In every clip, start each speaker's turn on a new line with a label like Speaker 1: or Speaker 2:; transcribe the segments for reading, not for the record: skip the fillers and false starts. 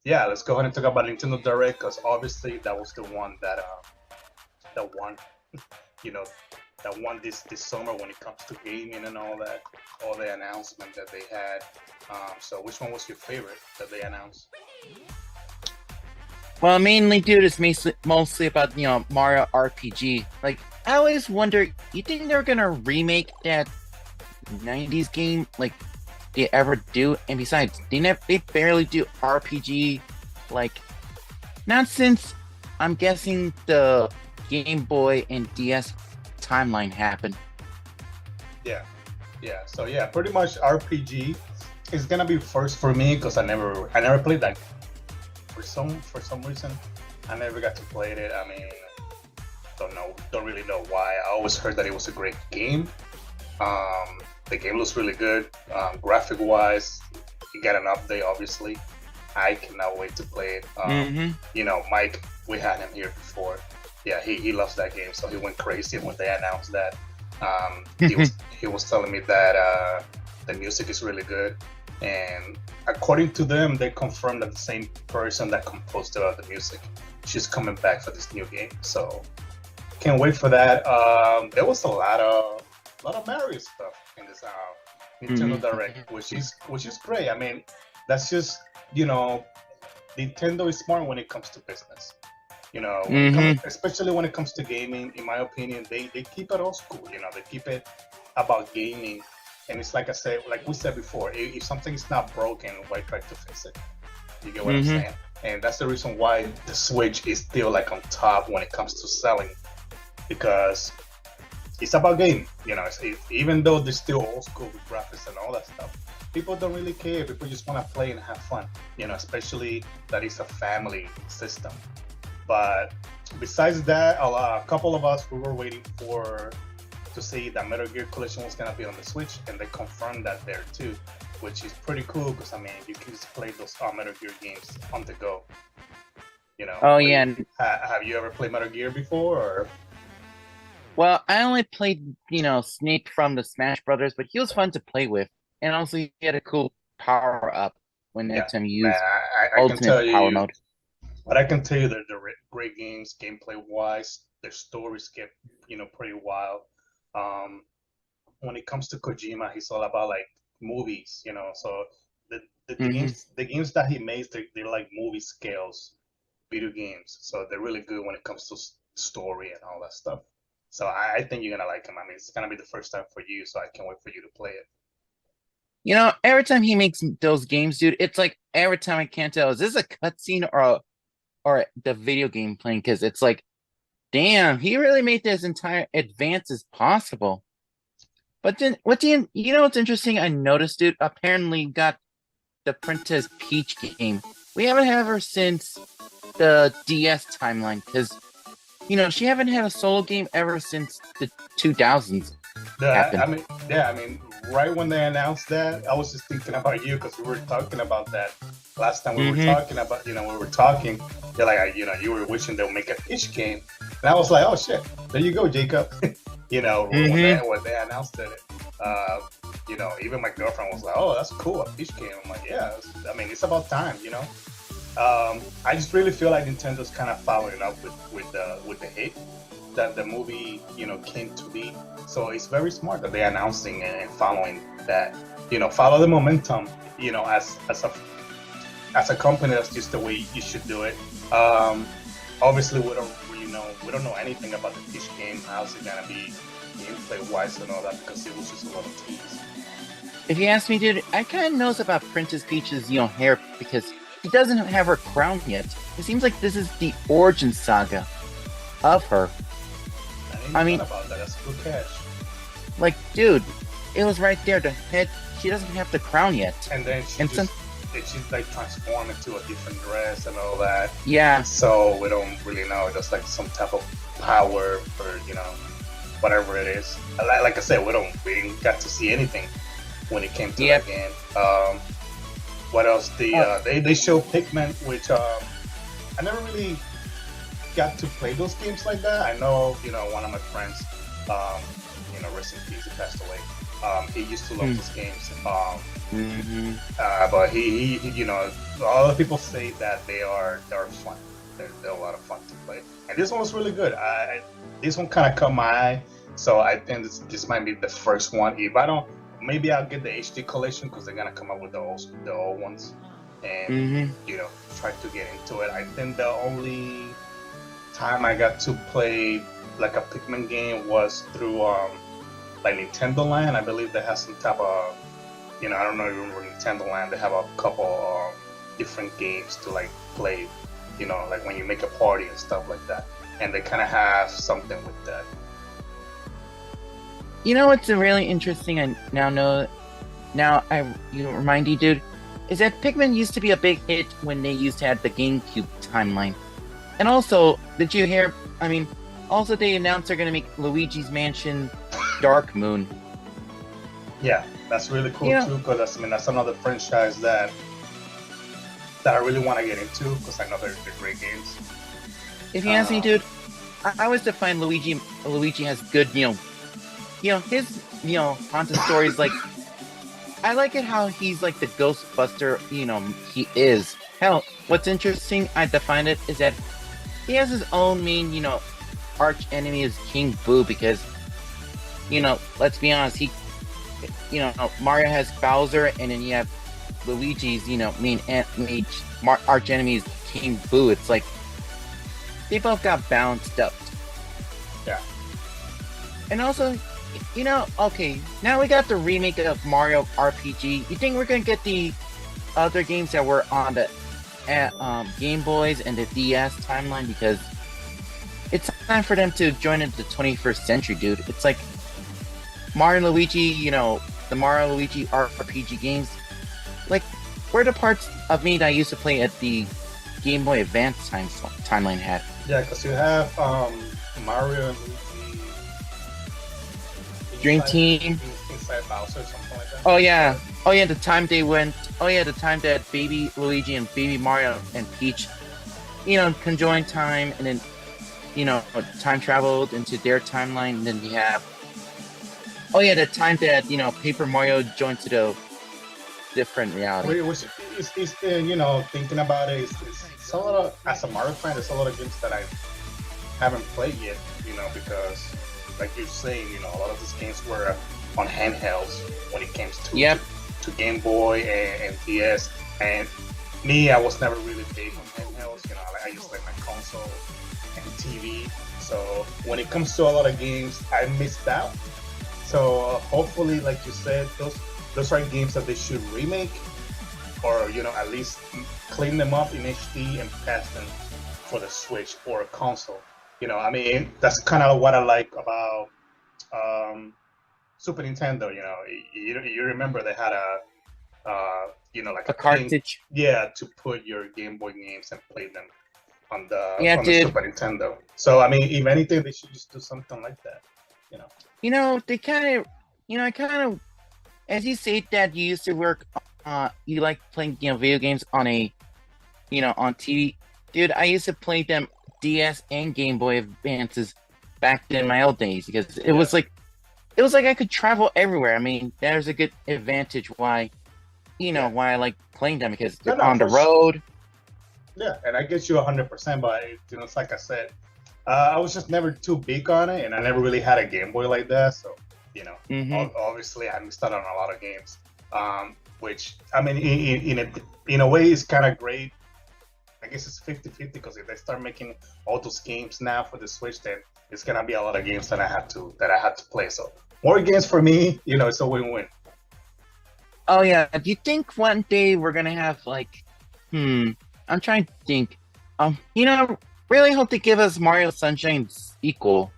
Speaker 1: yeah, let's go ahead and talk about Nintendo Direct because obviously that was the one that won, you know, that won this summer when it comes to gaming and all that, all the announcement that they had. So which one was your favorite that they announced?
Speaker 2: Well, mainly, dude, it's mostly about Mario RPG. Like, I always wonder, you think they're gonna remake that '90s game? Like, they ever do? And besides, they barely do RPG. Like, not since I'm guessing the Game Boy and DS timeline happened.
Speaker 1: Yeah, yeah. So yeah, pretty much RPG is gonna be first for me because I never played that for some reason. I never got to play it. I mean, don't really know why. I always heard that it was a great game. The game looks really good, graphic wise. You got an update, obviously. I cannot wait to play it.
Speaker 2: Mm-hmm.
Speaker 1: Mike, we had him here before. Yeah, he loves that game, so he went crazy when they announced that. He was telling me that the music is really good, and according to them, they confirmed that the same person that composed the music, she's coming back for this new game. So can't wait for that. There was a lot of Mario stuff in this Nintendo
Speaker 2: Mm-hmm.
Speaker 1: Direct, which is great. I mean, that's just you know, Nintendo is smart when it comes to business. When it comes,
Speaker 2: Mm-hmm.
Speaker 1: especially when it comes to gaming, in my opinion, they keep it old school. They keep it about gaming, and it's like I said, like we said before, if something's not broken, why try to fix it? You get what I'm
Speaker 2: Mm-hmm.
Speaker 1: saying? And that's the reason why the Switch is still like on top when it comes to selling, because it's about gaming. Even though they're still old school with graphics and all that stuff, people don't really care. People just want to play and have fun. Especially that it's a family system. But besides that, a couple of us we were waiting for to see that Metal Gear Collection was gonna be on the Switch, and they confirmed that there too, which is pretty cool because I mean you can just play those Metal Gear games on the go.
Speaker 2: Oh yeah.
Speaker 1: Have you ever played Metal Gear before? Or
Speaker 2: Well, I only played, Snake from the Smash Brothers, but he was fun to play with. And also he had a cool power up when
Speaker 1: yeah,
Speaker 2: next time you
Speaker 1: man,
Speaker 2: use
Speaker 1: I can
Speaker 2: ultimate
Speaker 1: tell
Speaker 2: power
Speaker 1: you,
Speaker 2: mode.
Speaker 1: but I can tell you that they're great games, gameplay wise. Their stories get pretty wild. Um, when it comes to Kojima, he's all about like movies, So the the, the
Speaker 2: Hmm.
Speaker 1: games the games that he makes, they're like movie scales video games. So they're really good when it comes to story and all that stuff. So I think you're gonna like him. I mean, it's gonna be the first time for you, so I can't wait for you to play it.
Speaker 2: Every time he makes those games, dude, it's like every time I can't tell, is this a cutscene or the video game playing? Because it's like, damn, he really made this entire advances possible. But then, what's interesting? I noticed, dude. Apparently, got the Princess Peach game. We haven't had her since the DS timeline because she haven't had a solo game ever since the 2000s
Speaker 1: I
Speaker 2: happened.
Speaker 1: mean, yeah, I mean, right when they announced that, I was just thinking about you because we were talking about that last time we were
Speaker 2: Mm-hmm.
Speaker 1: talking about, we were talking. You're like, you were wishing they'll make a Peach game, and I was like, oh shit, there you go, Jacob. When they
Speaker 2: Mm-hmm.
Speaker 1: announced it, uh, even my girlfriend was like, oh, that's cool, a Peach game. I'm like, yeah, I mean, it's about time. I just really feel like Nintendo's kind of following up with the hit that the movie came to be. So it's very smart that they're announcing and following that. Follow the momentum. As a company, that's just the way you should do it. Obviously, we don't really know. We don't know anything about the Peach game. How's it gonna be gameplay wise and all that because it was just a lot of tease.
Speaker 2: If you ask me, dude, I kind of knows about Princess Peach's, hair because she doesn't have her crown yet. It seems like this is the origin saga of her.
Speaker 1: I didn't
Speaker 2: I
Speaker 1: even
Speaker 2: mean,
Speaker 1: thought about that. That's good catch.
Speaker 2: like, dude, it was right there. The head, she doesn't have the crown yet.
Speaker 1: And then she
Speaker 2: And
Speaker 1: just
Speaker 2: some,
Speaker 1: she's like transformed into a different dress and all that.
Speaker 2: yeah,
Speaker 1: So we don't really know. Just like some type of power or whatever it is. Like I said, we didn't got to see anything when it came to that
Speaker 2: yep.
Speaker 1: game. What else?
Speaker 2: Uh,
Speaker 1: They show Pikmin, which I never really got to play those games like that. I know one of my friends, rest in peace, he passed away. He used to love
Speaker 2: Hmm.
Speaker 1: those games. But you know, a lot of people say that they're fun. They're a lot of fun to play, and this one was really good. This one kind of caught my eye, so I think this might be the first one. If I don't, maybe I'll get the HD collection because they're gonna come up with the old ones, and
Speaker 2: Hmm.
Speaker 1: you know, try to get into it. I think the only time I got to play like a Pikmin game was through like Nintendo Land. I believe they have some type of, you know, I don't know if you remember Nintendo Land. They have a couple different games to like play, you know, like when you make a party and stuff like that. And they kind of have something with that.
Speaker 2: You know what's really interesting? I now know. Now I you remind you, dude, is that Pikmin used to be a big hit when they used to have the GameCube timeline. And also, did you hear? I mean, also they announced they're gonna make Luigi's Mansion Dark Moon.
Speaker 1: Yeah, that's really
Speaker 2: You
Speaker 1: cool
Speaker 2: know,
Speaker 1: too. Because I mean, that's another franchise that I really want to get into because I know they're great games.
Speaker 2: if you ask me,
Speaker 1: Uh,
Speaker 2: dude, I always define Luigi. Luigi has good, his, haunted stories. Like, I like it how he's like the Ghostbuster. He is. Hell, what's interesting, I define it, is that he has his own mean, arch enemy is King Boo because, let's be honest, Mario has Bowser, and then you have Luigi's, arch enemy is King Boo. It's like they both got balanced up.
Speaker 1: yeah,
Speaker 2: And also, okay, now we got the remake of Mario RPG. You think we're gonna get the other games that were on the Game Boys and the DS timeline? Because it's time for them to join into the 21st century, dude. It's like Mario and Luigi, the Mario and Luigi RPG games. Like, where the parts of me that I used to play at the Game Boy Advance timeline had.
Speaker 1: yeah, because you have Mario and Luigi
Speaker 2: Dream
Speaker 1: inside,
Speaker 2: Team.
Speaker 1: inside Bowser, something like that.
Speaker 2: Oh yeah. Oh yeah, the time they went. Oh yeah, the time that Baby Luigi and Baby Mario and Peach, conjoined time, and then, time traveled into their timeline. And then you have. Oh yeah, the time that Paper Mario joined to the different reality.
Speaker 1: Which is you know, thinking about it, it's a lot of, as a Mario fan, there's a lot of games that I haven't played yet, you know, because like you're saying, you know, a lot of these games were on handhelds when it came to
Speaker 2: Yep.
Speaker 1: to Game Boy and DS. And me, I was never really big on handhelds, you know, I just like my console and TV. So when it comes to a lot of games, I missed out. So hopefully, like you said, those are games that they should remake, or you know, at least clean them up in HD and pass them for the Switch or a console. You know, I mean, that's kind of what I like about um, Super Nintendo. You know, you remember they had a you know, like
Speaker 2: A
Speaker 1: a pin,
Speaker 2: cartridge.
Speaker 1: yeah, to put your Game Boy games and play them
Speaker 2: Yeah,
Speaker 1: on the
Speaker 2: dude.
Speaker 1: Super Nintendo. So I mean, if anything, they should just do something like that. You know.
Speaker 2: They kind of, I kind of, as you say that you used to work, you like playing, video games on on TV. Dude, I used to play them DS and Game Boy Advances back in my old days because it
Speaker 1: Yeah.
Speaker 2: was like, I could travel everywhere. I mean, there's a good advantage why,
Speaker 1: Yeah.
Speaker 2: why I like playing them because
Speaker 1: No,
Speaker 2: they're
Speaker 1: no,
Speaker 2: on the
Speaker 1: for sure.
Speaker 2: road.
Speaker 1: Yeah, and I get you 100%, but you know, it's like I said, I was just never too big on it, and I never really had a Game Boy like that. So, you know,
Speaker 2: Hmm.
Speaker 1: obviously, I missed out on a lot of games. Which I mean, in a way, is kind of great. I guess it's 50-50 because if they start making all those games now for the Switch, then it's gonna be a lot of games that I had to play. So more games for me, you know, it's a win-win.
Speaker 2: Oh yeah. Do you think one day we're gonna have like, I'm trying to think. Really hope they give us Mario Sunshine sequel,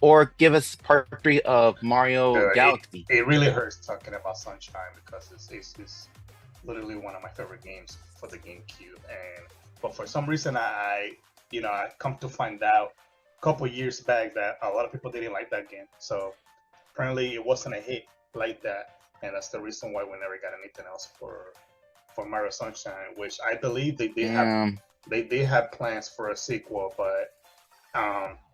Speaker 2: or give us part 3 of Mario
Speaker 1: It,
Speaker 2: Galaxy.
Speaker 1: it really hurts talking about Sunshine because it's literally one of my favorite games for the GameCube. And but for some reason, you know, I come to find out a couple years back that a lot of people didn't like that game. So apparently, it wasn't a hit like that, and that's the reason why we never got anything else for Mario Sunshine. Which I believe
Speaker 2: Yeah.
Speaker 1: they had plans for a sequel, but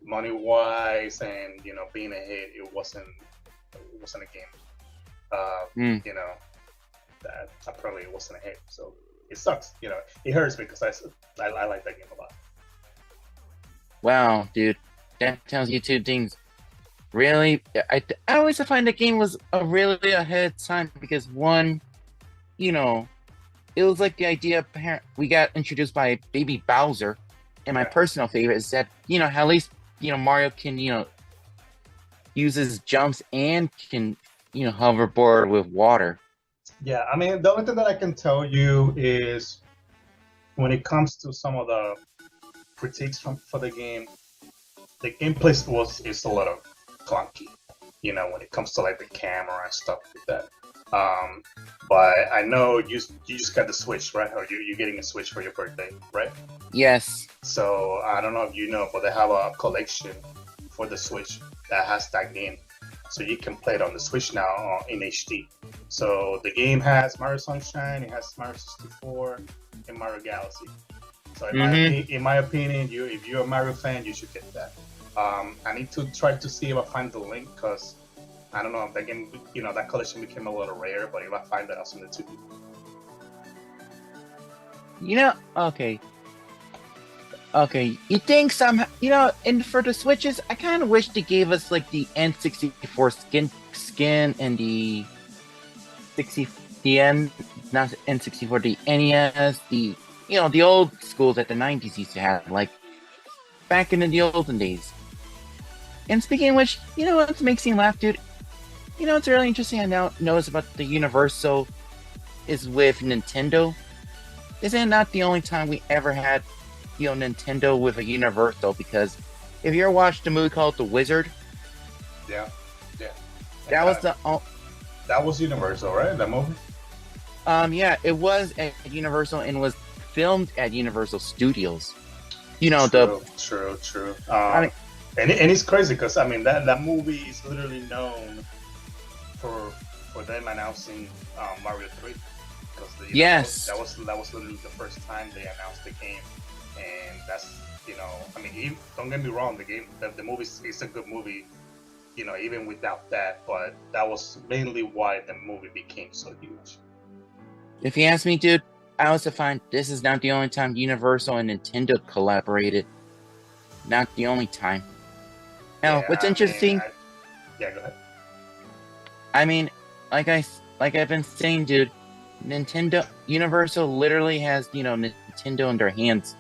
Speaker 1: money wise and you know being a hit, it wasn't a game.
Speaker 2: Mm.
Speaker 1: You know, that apparently wasn't a hit. So it sucks. You know, it hurts because I like that game a lot.
Speaker 2: Wow, dude, that tells you two things. Really, I always find the game was a really ahead of time because one, you know, it was like the idea we got introduced by Baby Bowser, and my
Speaker 1: Yeah.
Speaker 2: personal favorite is that at least Mario can use his jumps and can hoverboard with water.
Speaker 1: Yeah, I mean, the only thing that I can tell you is when it comes to some of the critiques for the gameplay is a little clunky. You know, when it comes to like the camera and stuff like that. Um, but I know you just got the Switch, right? Or you're getting a Switch for your birthday, right?
Speaker 2: Yes.
Speaker 1: So I don't know if you know, but they have a collection for the Switch that has that game, so you can play it on the Switch now in HD. So the game has Mario Sunshine, it has Mario 64, and Mario Galaxy. So in my opinion, if you're a Mario fan, you should get that. I need to try to see if I find the link because I don't know if that game, that collection became a little rare. But if I find that, I'll send it to you.
Speaker 2: Okay. Okay, you think somehow, and for the Switches, I kind of wish they gave us like the N64 skin and the 60, the N, not N64, the NES, the old schools that the 90s used to have, like back in the olden days. And speaking of which, what makes me laugh, dude? It's really interesting. I now knows about the Universal is with Nintendo. Isn't it not the only time we ever had Nintendo with a Universal? Because if you ever watched the movie called The Wizard,
Speaker 1: yeah,
Speaker 2: that was
Speaker 1: that was Universal, right? That movie.
Speaker 2: Yeah, it was at Universal and was filmed at Universal Studios.
Speaker 1: True. I mean, and it's crazy because I mean that movie is literally known for them announcing Mario 3 because
Speaker 2: yes,
Speaker 1: that was literally the first time they announced the game. And that's I mean, don't get me wrong, the movie is a good movie, even without that. But that was mainly why the movie became so huge.
Speaker 2: If you ask me, dude, I also find this is not the only time Universal and Nintendo collaborated. Not the only time. Now, what's interesting?
Speaker 1: Yeah, go ahead.
Speaker 2: I mean, like I've been saying, dude, Universal literally has Nintendo in their hands.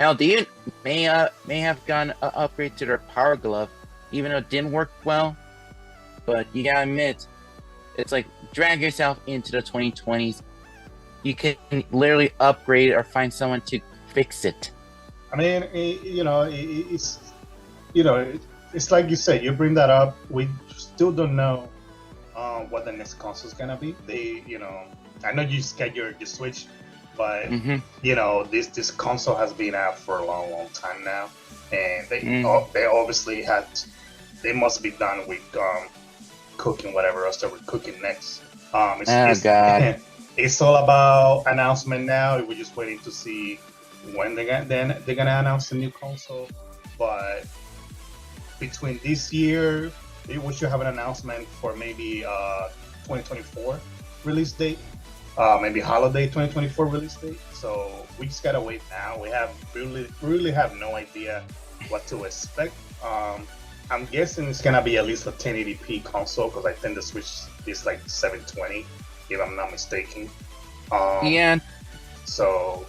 Speaker 2: Now, they may have gone an upgrade to their Power Glove, even though it didn't work well. But you gotta admit, it's like drag yourself into the 2020s. You can literally upgrade or find someone to fix it.
Speaker 1: I mean, it's like you said. You bring that up. We still don't know what the next console is gonna be. I know you just get your Switch. But this console has been out for a long time now, and they obviously they must be done with cooking whatever else they were cooking next.
Speaker 2: God.
Speaker 1: It's all about announcement now. We're just waiting to see when they're gonna announce the new console. But between this year, we should have an announcement for maybe 2024 release date. Maybe holiday 2024 release date. So we just gotta wait now. We really have no idea what to expect. I'm guessing it's gonna be at least a 1080p console because I think the Switch is like 720, if I'm not mistaken.
Speaker 2: Yeah.
Speaker 1: So,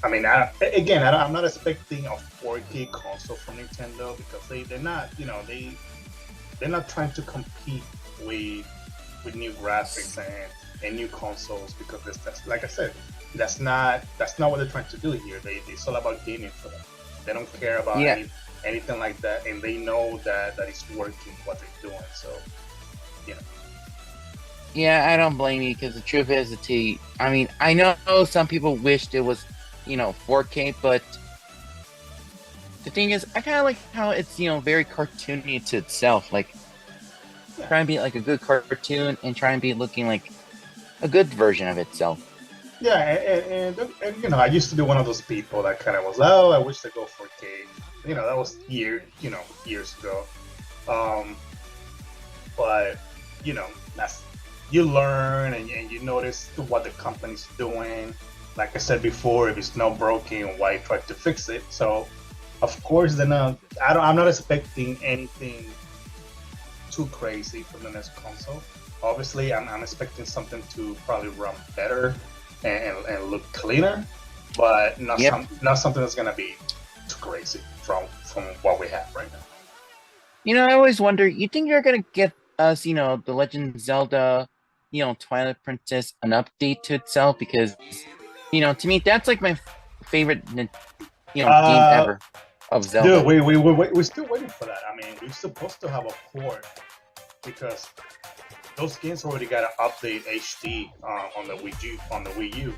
Speaker 1: I mean, I'm not expecting a 4K console from Nintendo because they're not, they're not trying to compete with new graphics and new consoles because that's like I said, that's not what they're trying to do here. It's all about gaming for them. They don't care about anything like that, and they know that it's working what they're doing. So,
Speaker 2: Yeah, I don't blame you because the truth is, I mean, I know some people wished it was, 4K, but the thing is, I kind of like how it's, very cartoony to itself. Like, try and be like a good cartoon and try and be looking like a good version of itself.
Speaker 1: Yeah, and I used to be one of those people that kind of was, I wish they go 4K. That was years ago. But that's you learn and you notice what the company's doing. Like I said before, if it's not broken, why try to fix it? So, of course, then I'm not expecting anything too crazy from the next console. Obviously, I'm expecting something to probably run better and look cleaner, but
Speaker 2: Yep.
Speaker 1: not something that's gonna be too crazy from what we have right now.
Speaker 2: I always wonder, you think you're gonna give us, the Legend of Zelda, Twilight Princess an update to itself? Because, to me, that's like my favorite, game
Speaker 1: Uh,
Speaker 2: ever of
Speaker 1: Dude,
Speaker 2: Zelda.
Speaker 1: we're still waiting for that. I mean, we're supposed to have a port because those games already got an update HD on the Wii U.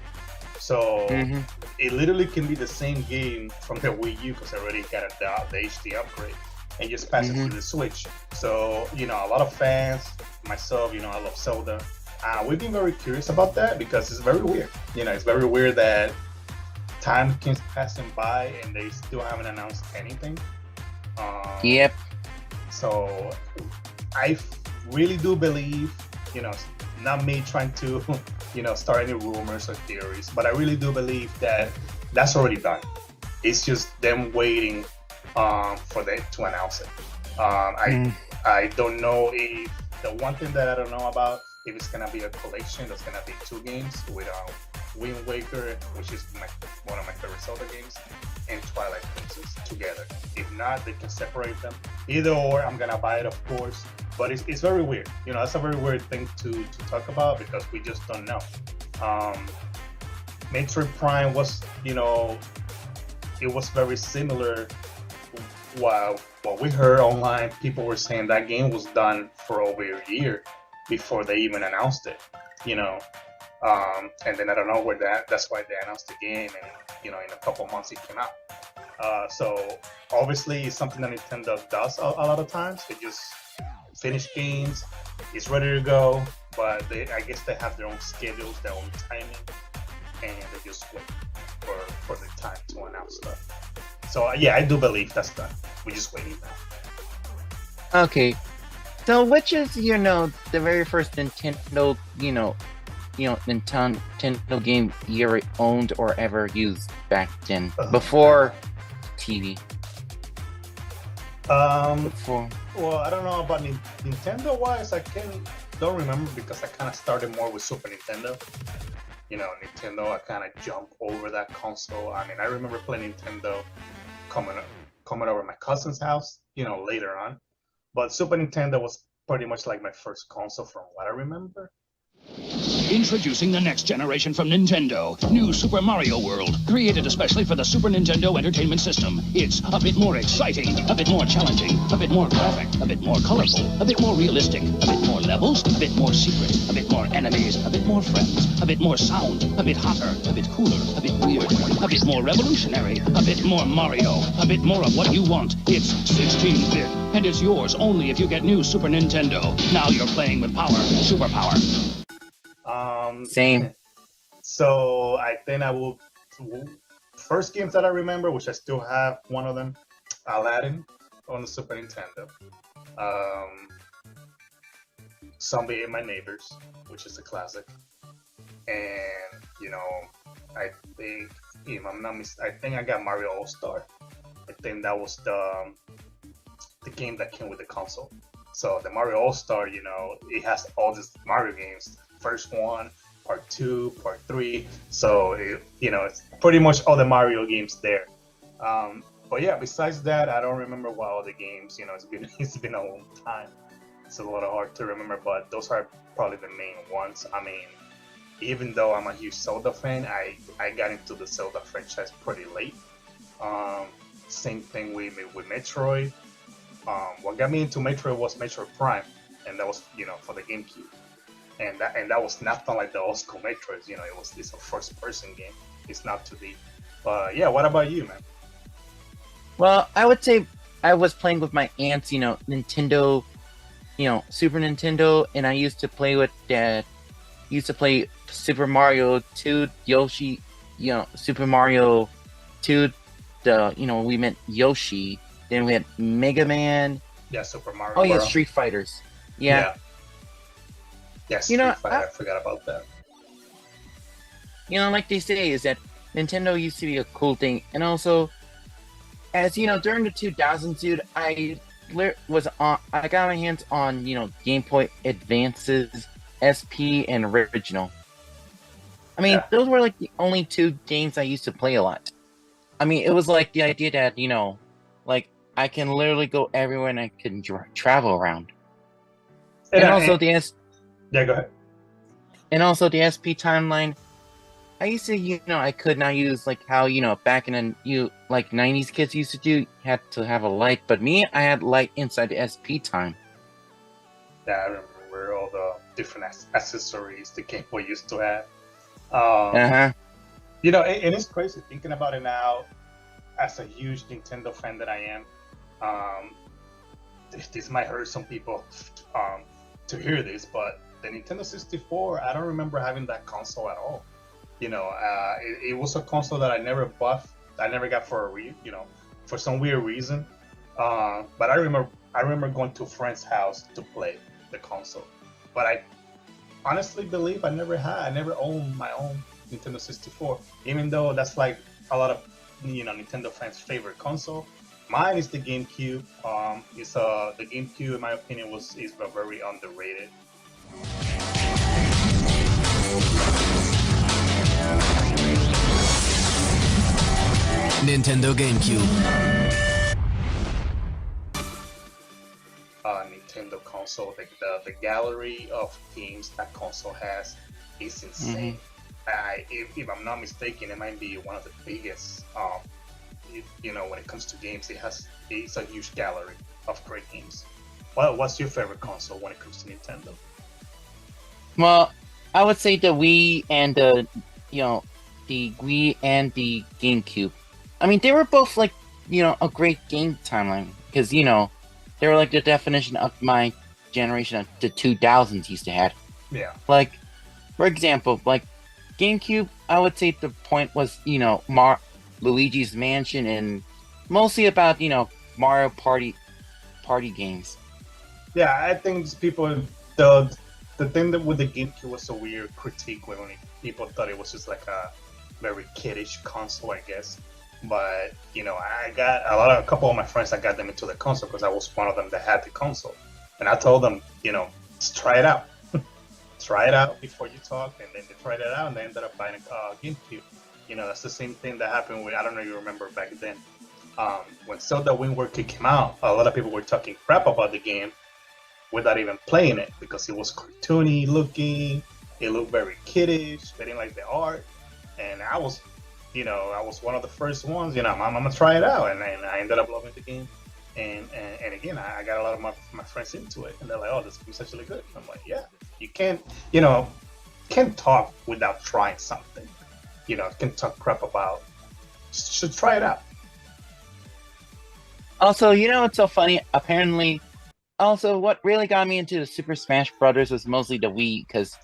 Speaker 1: So
Speaker 2: Hmm.
Speaker 1: it literally can be the same game from the Wii U because I already got the HD upgrade and just pass it
Speaker 2: Hmm.
Speaker 1: to the Switch. So a lot of fans, myself, I love Zelda. We've been very curious about that because it's very weird. It's very weird that time keeps passing by and they still haven't announced anything. Um,
Speaker 2: Yep.
Speaker 1: so I really do believe, you know, not me trying to, start any rumors or theories, but I really do believe that that's already done. It's just them waiting for them to announce it.
Speaker 2: Mm.
Speaker 1: I don't know if the one thing that I don't know about if it's gonna be a collection that's gonna be two games with Wind Waker, which is one of my favorite Zelda games, and Twilight Princess together. If not, they can separate them. Either or, I'm gonna buy it, of course. But it's very weird. That's a very weird thing to talk about because we just don't know. Um, Metroid Prime was, it was very similar. While what we heard online, people were saying that game was done for over a year before they even announced it. You know, and then I don't know where that's why they announced the game, and in a couple months it came out. So obviously, it's something that Nintendo does a lot of times. They just finish games, it's ready to go, but I guess they have their own schedules, their own timing, and they just wait for the time to announce stuff. So yeah, I do believe that's done. We're just waiting now.
Speaker 2: Okay. So which is, the very first Nintendo, Nintendo game you ever owned or ever used back then? Before TV. Before.
Speaker 1: Well, I don't know about Nintendo wise. Don't remember because I kind of started more with Super Nintendo. Nintendo. I kind of jumped over that console. I mean, I remember playing Nintendo coming coming over my cousin's house. Later on, but Super Nintendo was pretty much like my first console from what I remember.
Speaker 3: Introducing the next generation from Nintendo. New Super Mario World. Created especially for the Super Nintendo Entertainment System. It's a bit more exciting, a bit more challenging, a bit more graphic, a bit more colorful, a bit more realistic, a bit more levels, a bit more secret, a bit more enemies, a bit more friends, a bit more sound, a bit hotter, a bit cooler, a bit weird, a bit more revolutionary, a bit more Mario, a bit more of what you want. It's 16-bit, and it's yours only if you get new Super Nintendo. Now you're playing with power, superpower.
Speaker 2: Same.
Speaker 1: So I think I will. First games that I remember, which I still have one of them, Aladdin on the Super Nintendo. Um, Zombie Ate My Neighbors, which is a classic. And I think if I'm not I think I got Mario All Star. I think that was the game that came with the console. So the Mario All Star, it has all these Mario games. First one, part two, part three. So it's pretty much all the Mario games there. But yeah, besides that, I don't remember what other games. It's been a long time. It's a little hard to remember, but those are probably the main ones. I mean, even though I'm a huge Zelda fan, I got into the Zelda franchise pretty late. Same thing with Metroid. What got me into Metroid was Metroid Prime, and that was for the GameCube, and that was not like the old school Metroids. It's a first person game. It's not 2D. But yeah, what about you, man?
Speaker 2: Well, I would say I was playing with my aunts, Nintendo, Super Nintendo, and I used to play with Dad. Used to play Super Mario 2, Yoshi, Super Mario 2, we meant Yoshi. Then we had Mega Man.
Speaker 1: Yeah, Super Mario.
Speaker 2: Oh yeah,
Speaker 1: World.
Speaker 2: Street Fighters. Yeah.
Speaker 1: Yeah,
Speaker 2: You know,
Speaker 1: Street Fighter. I forgot about that.
Speaker 2: like they say, is that Nintendo used to be a cool thing, and also, as you know, during the 2000s, dude, I got my hands on Game Boy Advances, SP, and Original. I mean,
Speaker 1: Yeah.
Speaker 2: those were like the only two games I used to play a lot. I mean, it was like the idea that like I can literally go everywhere and I can travel around, and also
Speaker 1: yeah, go ahead.
Speaker 2: and also the SP timeline. I used to, I could not use like how, back in like 90s kids used to do, you had to have a light. But me, I had light inside the SP time.
Speaker 1: Yeah, I remember all the different accessories the Game Boy used to have.
Speaker 2: Uh-huh.
Speaker 1: And it's crazy thinking about it now. As a huge Nintendo fan that I am, this might hurt some people to hear this, but the Nintendo 64, I don't remember having that console at all. It was a console that I never bought. I never got for for some weird reason. But I remember going to a friend's house to play the console. But I honestly believe I never owned my own Nintendo 64, even though that's like a lot of Nintendo fans' favorite console. Mine is the GameCube. The GameCube, in my opinion, is very underrated.
Speaker 4: Nintendo GameCube.
Speaker 1: Nintendo console, the gallery of games that console has is insane. If I'm not mistaken, it might be one of the biggest. When it comes to games, it's a huge gallery of great games. What's your favorite console when it comes to Nintendo?
Speaker 2: Well, I would say the Wii and the Wii and the GameCube. I mean, they were both like, a great game timeline because, they were like the definition of my generation of the 2000s used to have.
Speaker 1: Yeah.
Speaker 2: Like, for example, like GameCube, I would say the point was, Luigi's Mansion and mostly about, Mario Party games.
Speaker 1: Yeah, I think people, the thing that with the GameCube was a weird critique when people thought it was just like a very kiddish console, I guess. But I got a couple of my friends. I got them into the console because I was one of them that had the console, and I told them, just try it out, try it out before you talk. And then they tried it out, and they ended up buying a GameCube. That's the same thing that happened with, I don't know if you remember back then, when Zelda Wind Waker came out. A lot of people were talking crap about the game without even playing it because it was cartoony looking. It looked very kiddish. They didn't like the art, and I was one of the first ones. I'm gonna try it out, and I ended up loving the game. And again, I got a lot of my friends into it, and they're like, "Oh, this game's actually good." I'm like, "Yeah, you can't talk without trying something. Can talk crap about. Should try it out."
Speaker 2: Also, it's so funny. Apparently, also what really got me into the Super Smash Brothers was mostly the Wii, because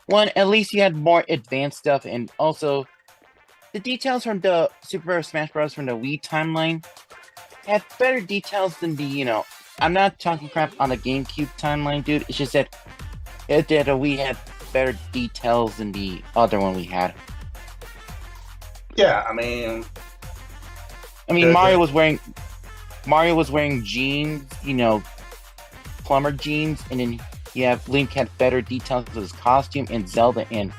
Speaker 2: one, at least you had more advanced stuff, and also the details from the Super Smash Bros. From the Wii timeline had better details than the, I'm not talking crap on the GameCube timeline, dude. It's just that we had better details than the other one we had.
Speaker 1: Yeah, I mean,
Speaker 2: Mario was wearing jeans, plumber jeans, and then you have Link had better details of his costume, and Zelda and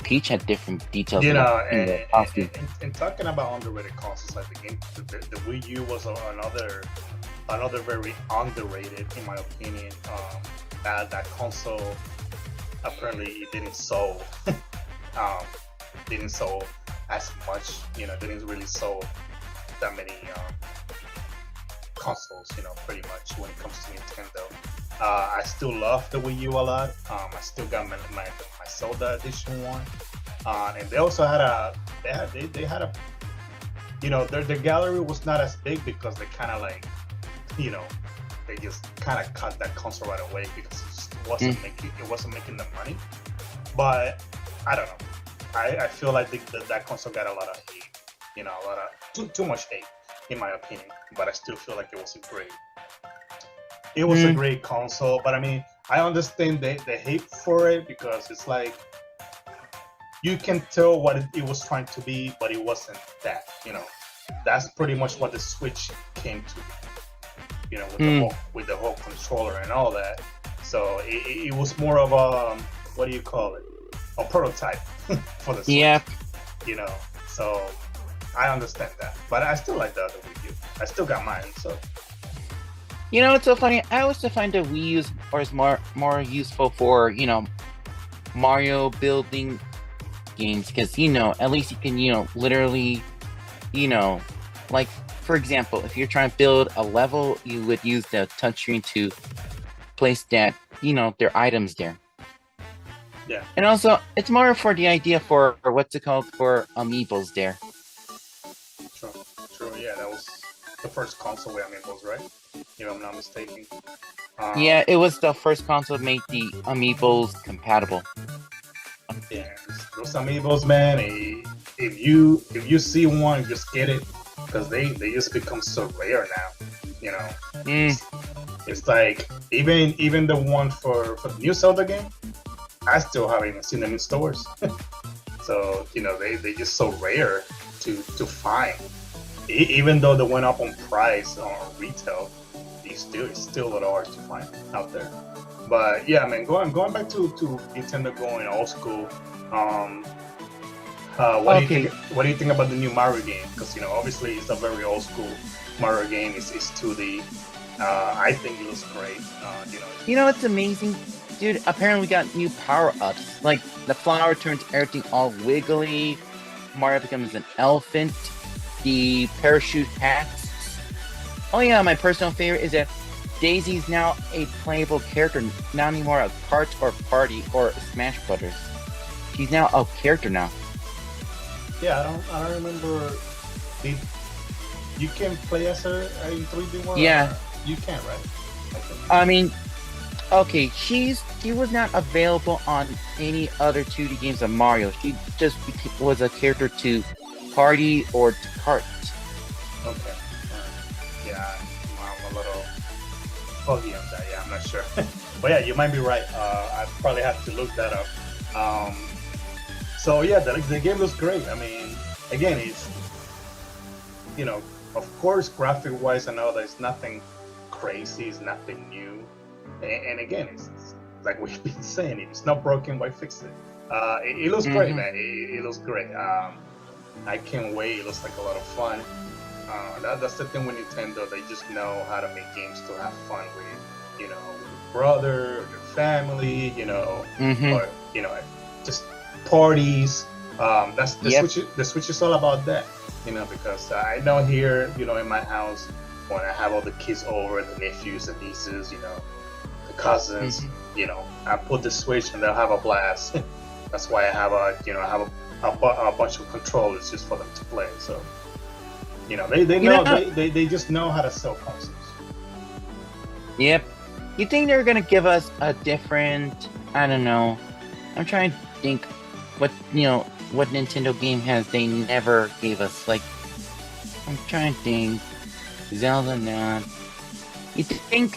Speaker 2: Peach had different details in the costume.
Speaker 1: And talking about underrated consoles, like the Wii U was another very underrated, in my opinion. That console apparently it didn't sell as much. Didn't really sell that many consoles. Pretty much when it comes to Nintendo. I still love the Wii U a lot. I still got my Zelda edition one, and they also had their gallery was not as big because they kind of like, they just kind of cut that console right away because it just wasn't making the money. But I don't know. I feel like that console got a lot of hate. A lot of too much hate, in my opinion. But I still feel like it was a great console. But I mean, I understand the hate for it because it's like you can tell what it was trying to be, but it wasn't that. That's pretty much what the Switch came to be. With the whole controller and all that. So it was more of a what do you call it? A prototype for the Switch.
Speaker 2: Yeah.
Speaker 1: So I understand that, but I still like the other Wii U. I still got mine, so.
Speaker 2: It's so funny. I always find the Wii U is more useful for Mario building games because at least you can literally like for example, if you're trying to build a level, you would use the touchscreen to place that their items there.
Speaker 1: Yeah.
Speaker 2: And also, it's more for the idea for what's it called for amiibos there.
Speaker 1: True. Yeah, that was the first console with amiibos, right? If I'm not mistaken.
Speaker 2: Yeah, it was the first console to make the amiibos compatible.
Speaker 1: Yeah, those amiibos, man. If you see one, just get it because they just become so rare now. It's like even the one for the new Zelda game, I still haven't even seen them in stores. So they just so rare to find. Even though they went up on price on retail, it's still a little hard to find out there. But yeah, man, going back to Nintendo going old school. What do you think about the new Mario game? Because obviously it's a very old school Mario game. It's 2D. I think it looks great.
Speaker 2: It's amazing, dude. Apparently we got new power-ups. Like the flower turns everything all wiggly. Mario becomes an elephant. The parachute hats. Oh yeah, my personal favorite is that Daisy's now a playable character, not anymore a Kart or Party or Smash Brothers. She's now a character now.
Speaker 1: Yeah, I don't remember. You can play as her in 3D world?
Speaker 2: Yeah.
Speaker 1: You can, right?
Speaker 2: I mean, okay, she was not available on any other 2D games of Mario. She just was a character to Party or to Kart.
Speaker 1: Okay. Yeah, I'm a little foggy on that. Yeah, I'm not sure. But yeah, you might be right. I probably have to look that up. So yeah, the game looks great. I mean, again, it's of course, graphic-wise and all that, it's nothing crazy. It's nothing new. And again, it's like we've been saying. If it's not broken, why fix it? It looks great, man. It looks great. I can't wait. It looks like a lot of fun. That's the thing with Nintendo. They just know how to make games to have fun with, with your brother, or your family, or just parties. That's the Switch. The Switch is all about that, because I know here, in my house, when I have all the kids over, the nephews and nieces, the cousins, I put the Switch and they'll have a blast. That's why I have a bunch of controllers just for them to play. So, they know they just know how to sell consoles.
Speaker 2: Yep. You think they're gonna give us a different? I don't know. I'm trying to think what Nintendo game has they never gave us. Like, I'm trying to think. Zelda, no. You think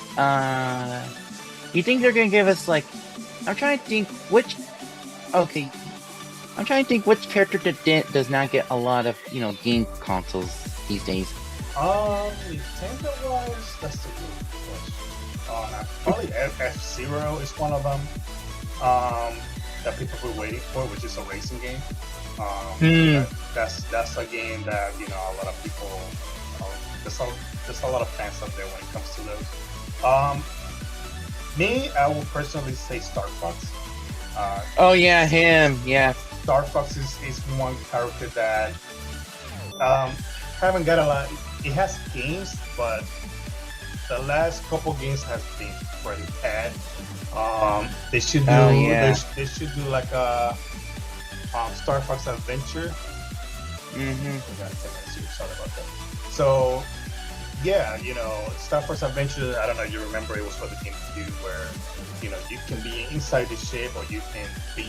Speaker 2: they're gonna give us like? I'm trying to think which. Okay. I'm trying to think which character that does not get a lot of game consoles these days.
Speaker 1: Nintendo wise, that's a good question. Probably F-Zero is one of them. That people were waiting for, which is a racing game. That's a game that a lot of people. There's a lot of fans out there when it comes to those. Me, I would personally say Star Fox.
Speaker 2: Oh yeah, him. Yeah.
Speaker 1: Star Fox is one character that haven't got a lot. It has games, but the last couple games has been pretty bad. They should do they should do like a Star Fox Adventure. Sorry about that. So yeah, Star Fox Adventure. I don't know if you remember, it was for the GameCube where you can be inside the ship or you can be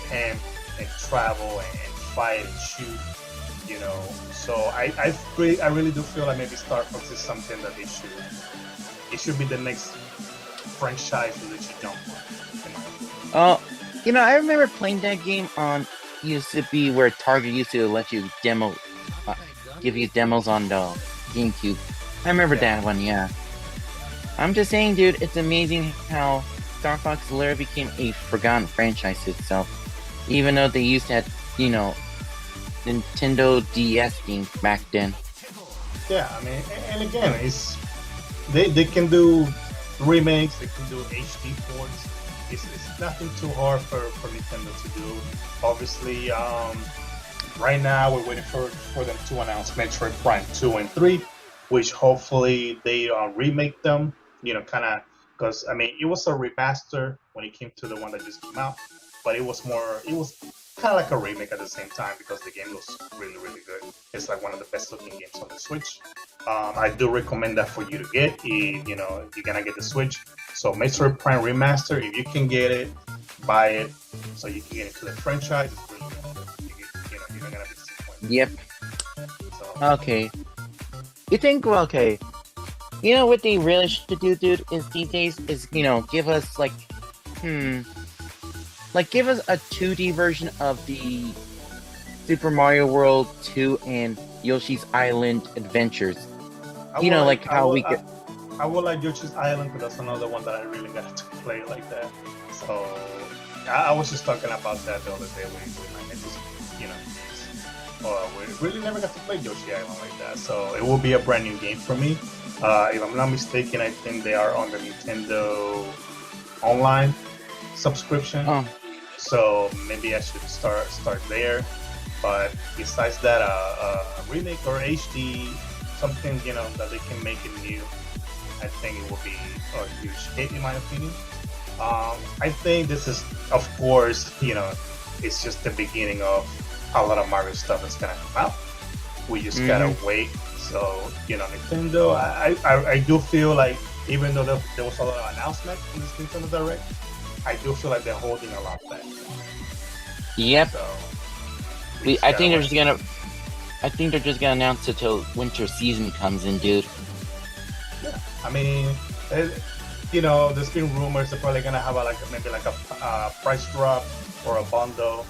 Speaker 1: camp and travel and fight and shoot. So I really do feel like maybe Star Fox is something that it should be the next franchises that you don't want.
Speaker 2: Oh, I remember playing that game on used to be where Target used to let you uh, give you demos on the GameCube. I remember that one, yeah. I'm just saying, dude, it's amazing how Star Fox literally became a forgotten franchise itself. Even though they used to have, Nintendo DS games back then.
Speaker 1: Yeah, I mean, and again, they can do remakes, they can do HD ports. It's nothing too hard for Nintendo to do. Obviously, right now we're waiting for them to announce Metroid Prime 2 and 3, which hopefully they remake them. Kind of because I mean it was a remaster when it came to the one that just came out, but it was kind of like a remake at the same time because the game looks really really good. It's like one of the best looking games on the Switch. I do recommend that for you to get if you're gonna get the Switch. So Metroid Prime Remaster, if you can get it, buy it so you can get into the franchise. It's really good. You're not gonna be disappointed.
Speaker 2: Yep.
Speaker 1: So,
Speaker 2: Okay. You think, well, okay. What they really should do, dude, is these days is, give us give us a 2D version of the Super Mario World 2 and Yoshi's Island Adventures.
Speaker 1: I would like Yoshi's Island, but that's another one that I really got to play like that. So I was just talking about that the other day with my missus. We really never got to play Yoshi Island like that. So it will be a brand new game for me. If I'm not mistaken, I think they are on the Nintendo Online subscription.
Speaker 2: Oh.
Speaker 1: So maybe I should start there. But besides that, a remake or HD, something that they can make it new, I think it will be a huge hit in my opinion. I think this is, of course, it's just the beginning of a lot of Mario stuff that's gonna come out. We just gotta wait. So Nintendo, I do feel like even though there was a lot of announcement in this Nintendo Direct, I do feel like they're holding a lot back.
Speaker 2: Yep.
Speaker 1: So
Speaker 2: I think they're just gonna announce it till winter season comes in, dude.
Speaker 1: Yeah, I mean, there's been rumors they're probably gonna have maybe a price drop or a bundle,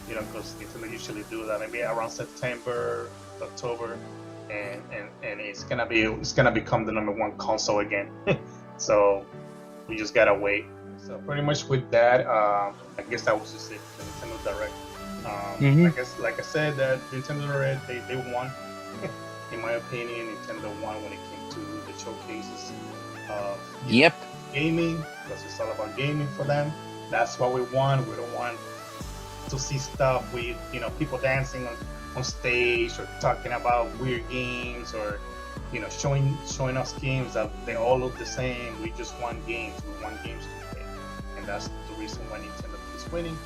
Speaker 1: because Nintendo usually do that maybe around September, October, and it's gonna become the number 1 console again. So we just gotta wait. So pretty much with that, I guess that was just it for the Nintendo Direct. I guess, like I said, that Nintendo Direct, they won. In my opinion, Nintendo won when it came to the showcases of gaming, because it's all about gaming for them. That's what we want. We don't want to see stuff with people dancing on stage or talking about weird games or showing us games that they all look the same. We just want games. We want games to play, and that's the reason why Nintendo is winning.